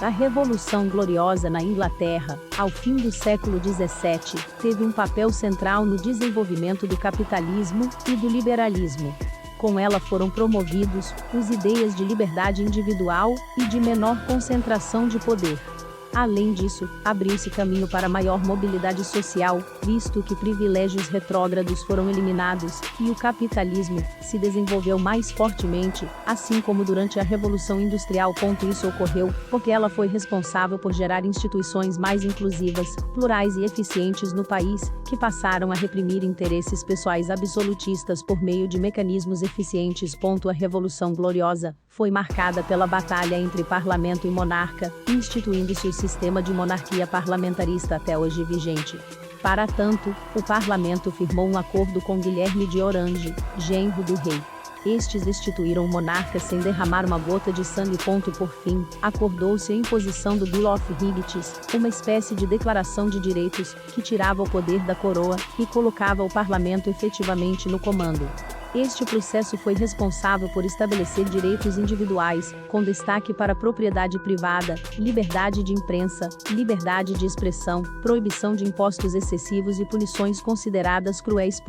A Revolução Gloriosa na Inglaterra, ao fim do século XVII, teve um papel central no desenvolvimento do capitalismo e do liberalismo. Com ela foram promovidos as ideias de liberdade individual e de menor concentração de poder. Além disso, abriu-se caminho para maior mobilidade social, visto que privilégios retrógrados foram eliminados, e o capitalismo se desenvolveu mais fortemente, assim como durante a Revolução Industrial. Isso ocorreu porque ela foi responsável por gerar instituições mais inclusivas, plurais e eficientes no país, que passaram a reprimir interesses pessoais absolutistas por meio de mecanismos eficientes. A Revolução Gloriosa foi marcada pela batalha entre parlamento e monarca, instituindo-se o sistema de monarquia parlamentarista até hoje vigente. Para tanto, o parlamento firmou um acordo com Guilherme de Orange, genro do rei. Estes destituíram o monarca sem derramar uma gota de sangue. Por fim, acordou-se a imposição do Bill of Rights, uma espécie de declaração de direitos, que tirava o poder da coroa e colocava o parlamento efetivamente no comando. Este processo foi responsável por estabelecer direitos individuais, com destaque para a propriedade privada, liberdade de imprensa, liberdade de expressão, proibição de impostos excessivos e punições consideradas cruéis.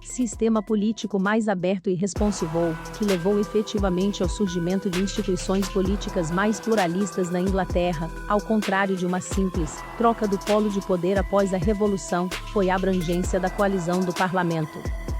Sistema político mais aberto e responsivo, que levou efetivamente ao surgimento de instituições políticas mais pluralistas na Inglaterra, ao contrário de uma simples troca do polo de poder após a Revolução, foi a abrangência da coalizão do parlamento.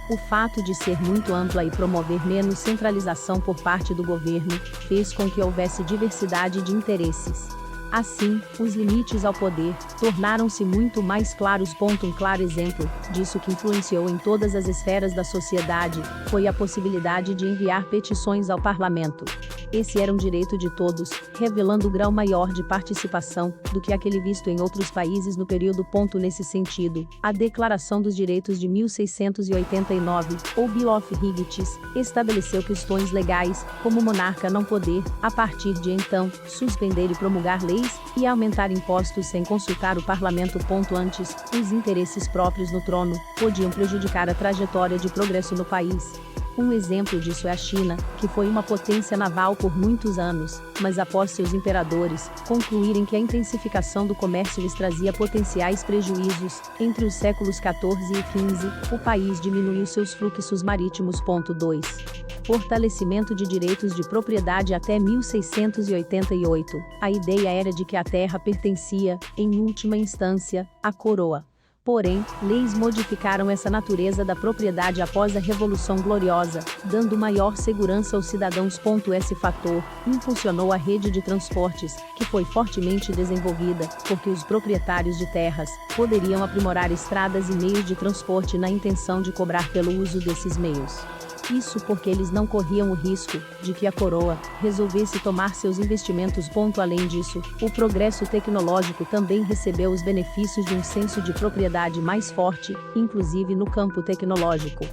O fato de ser muito ampla e promover menos centralização por parte do governo, fez com que houvesse diversidade de interesses. Assim, os limites ao poder tornaram-se muito mais claros. Um claro exemplo disso que influenciou em todas as esferas da sociedade foi a possibilidade de enviar petições ao parlamento. Esse era um direito de todos, revelando grau maior de participação do que aquele visto em outros países no período. Nesse sentido, a Declaração dos Direitos de 1689, ou Bill of Rights, estabeleceu questões legais, como o monarca não poder, a partir de então, suspender e promulgar leis, e aumentar impostos sem consultar o parlamento. Antes, os interesses próprios no trono podiam prejudicar a trajetória de progresso no país. Um exemplo disso é a China, que foi uma potência naval por muitos anos, mas após seus imperadores concluírem que a intensificação do comércio lhes trazia potenciais prejuízos, entre os séculos XIV e XV, o país diminuiu seus fluxos marítimos. 2. Fortalecimento de direitos de propriedade. Até 1688, a ideia era de que a terra pertencia, em última instância, à coroa. Porém, leis modificaram essa natureza da propriedade após a Revolução Gloriosa, dando maior segurança aos cidadãos. Esse fator impulsionou a rede de transportes, que foi fortemente desenvolvida, porque os proprietários de terras poderiam aprimorar estradas e meios de transporte na intenção de cobrar pelo uso desses meios. Isso porque eles não corriam o risco de que a coroa resolvesse tomar seus investimentos. Além disso, o progresso tecnológico também recebeu os benefícios de um senso de propriedade mais forte, inclusive no campo tecnológico.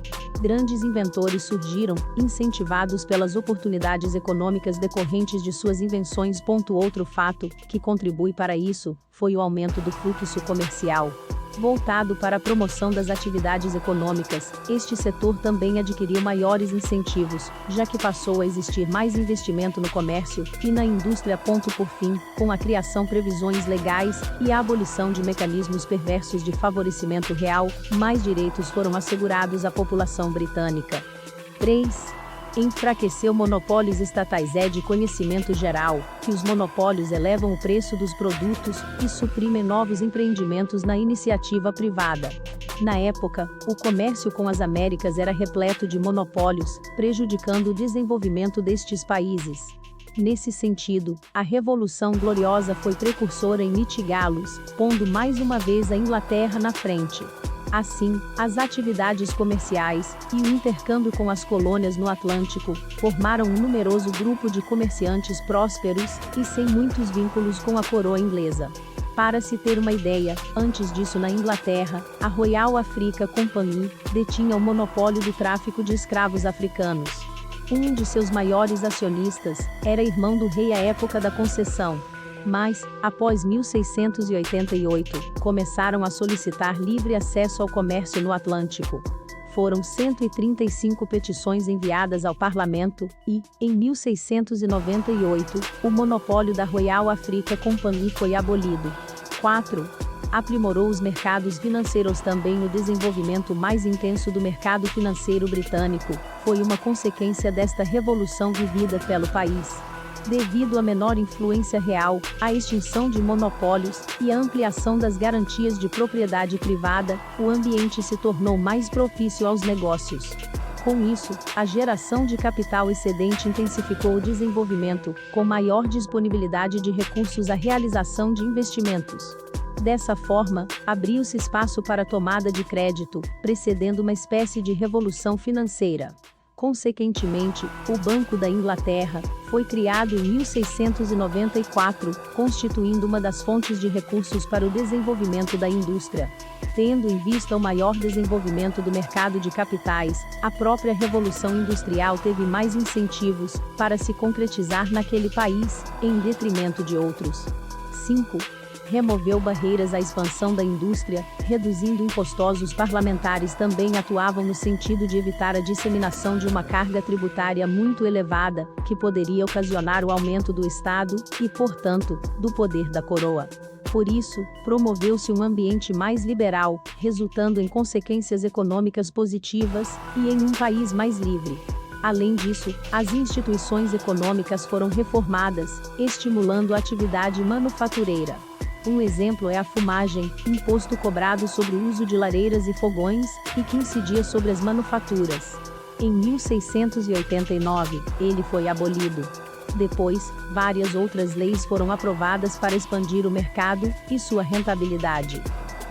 Grandes inventores surgiram, incentivados pelas oportunidades econômicas decorrentes de suas invenções. Outro fato que contribui para isso foi o aumento do fluxo comercial. Voltado para a promoção das atividades econômicas, este setor também adquiriu maiores incentivos, já que passou a existir mais investimento no comércio e na indústria. Por fim, com a criação de previsões legais e a abolição de mecanismos perversos de favorecimento real, mais direitos foram assegurados à população britânica. 3. Enfraqueceu monopólios estatais. É de conhecimento geral que os monopólios elevam o preço dos produtos e suprimem novos empreendimentos na iniciativa privada. Na época, o comércio com as Américas era repleto de monopólios, prejudicando o desenvolvimento destes países. Nesse sentido, a Revolução Gloriosa foi precursora em mitigá-los, pondo mais uma vez a Inglaterra na frente. Assim, as atividades comerciais e o intercâmbio com as colônias no Atlântico formaram um numeroso grupo de comerciantes prósperos e sem muitos vínculos com a coroa inglesa. Para se ter uma ideia, antes disso na Inglaterra, a Royal Africa Company detinha o monopólio do tráfico de escravos africanos. Um de seus maiores acionistas era irmão do rei à época da concessão. Mas, após 1688, começaram a solicitar livre acesso ao comércio no Atlântico. Foram 135 petições enviadas ao parlamento e, em 1698, o monopólio da Royal Africa Company foi abolido. 4. Aprimorou os mercados financeiros. Também o desenvolvimento mais intenso do mercado financeiro britânico foi uma consequência desta revolução vivida pelo país. Devido à menor influência real, à extinção de monopólios e à ampliação das garantias de propriedade privada, o ambiente se tornou mais propício aos negócios. Com isso, a geração de capital excedente intensificou o desenvolvimento, com maior disponibilidade de recursos à realização de investimentos. Dessa forma, abriu-se espaço para a tomada de crédito, precedendo uma espécie de revolução financeira. Consequentemente, o Banco da Inglaterra foi criado em 1694, constituindo uma das fontes de recursos para o desenvolvimento da indústria. Tendo em vista o maior desenvolvimento do mercado de capitais, a própria Revolução Industrial teve mais incentivos para se concretizar naquele país, em detrimento de outros. 5. Removeu barreiras à expansão da indústria, reduzindo impostos. Os parlamentares também atuavam no sentido de evitar a disseminação de uma carga tributária muito elevada, que poderia ocasionar o aumento do Estado e, portanto, do poder da coroa. Por isso, promoveu-se um ambiente mais liberal, resultando em consequências econômicas positivas e em um país mais livre. Além disso, as instituições econômicas foram reformadas, estimulando a atividade manufatureira. Um exemplo é a fumagem, imposto cobrado sobre o uso de lareiras e fogões, e que incidia sobre as manufaturas. Em 1689, ele foi abolido. Depois, várias outras leis foram aprovadas para expandir o mercado e sua rentabilidade.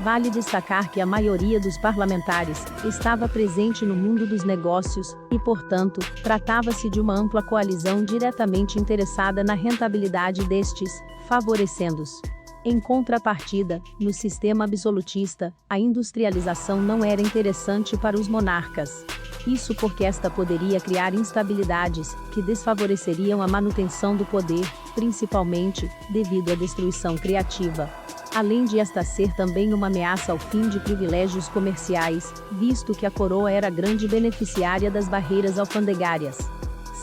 Vale destacar que a maioria dos parlamentares estava presente no mundo dos negócios e, portanto, tratava-se de uma ampla coalizão diretamente interessada na rentabilidade destes, favorecendo-os. Em contrapartida, no sistema absolutista, a industrialização não era interessante para os monarcas. Isso porque esta poderia criar instabilidades, que desfavoreceriam a manutenção do poder, principalmente, devido à destruição criativa. Além de esta ser também uma ameaça ao fim de privilégios comerciais, visto que a coroa era grande beneficiária das barreiras alfandegárias.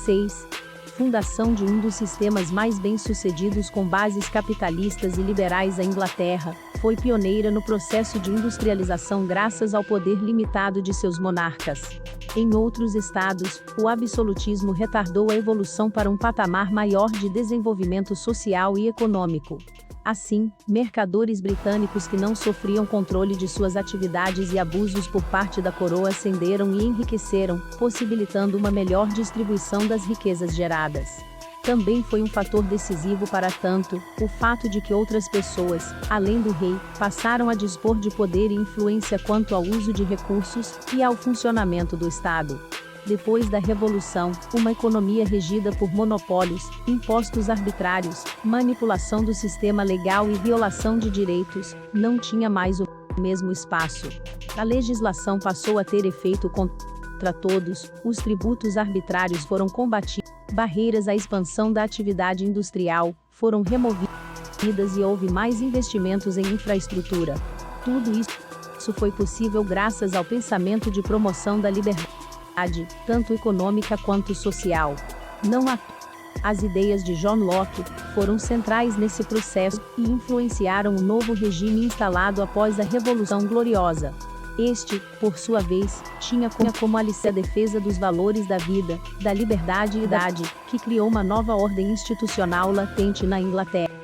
6. Fundação de um dos sistemas mais bem-sucedidos com bases capitalistas e liberais. A Inglaterra foi pioneira no processo de industrialização graças ao poder limitado de seus monarcas. Em outros estados, o absolutismo retardou a evolução para um patamar maior de desenvolvimento social e econômico. Assim, mercadores britânicos que não sofriam controle de suas atividades e abusos por parte da coroa ascenderam e enriqueceram, possibilitando uma melhor distribuição das riquezas geradas. Também foi um fator decisivo para tanto, o fato de que outras pessoas, além do rei, passaram a dispor de poder e influência quanto ao uso de recursos e ao funcionamento do Estado. Depois da Revolução, uma economia regida por monopólios, impostos arbitrários, manipulação do sistema legal e violação de direitos, não tinha mais o mesmo espaço. A legislação passou a ter efeito contra todos, os tributos arbitrários foram combatidos, barreiras à expansão da atividade industrial foram removidas e houve mais investimentos em infraestrutura. Tudo isso foi possível graças ao pensamento de promoção da liberdade, tanto econômica quanto social. Não há As ideias de John Locke foram centrais nesse processo e influenciaram o novo regime instalado após a Revolução Gloriosa. Este, por sua vez, tinha como alicerce a defesa dos valores da vida, da liberdade e da idade, que criou uma nova ordem institucional latente na Inglaterra.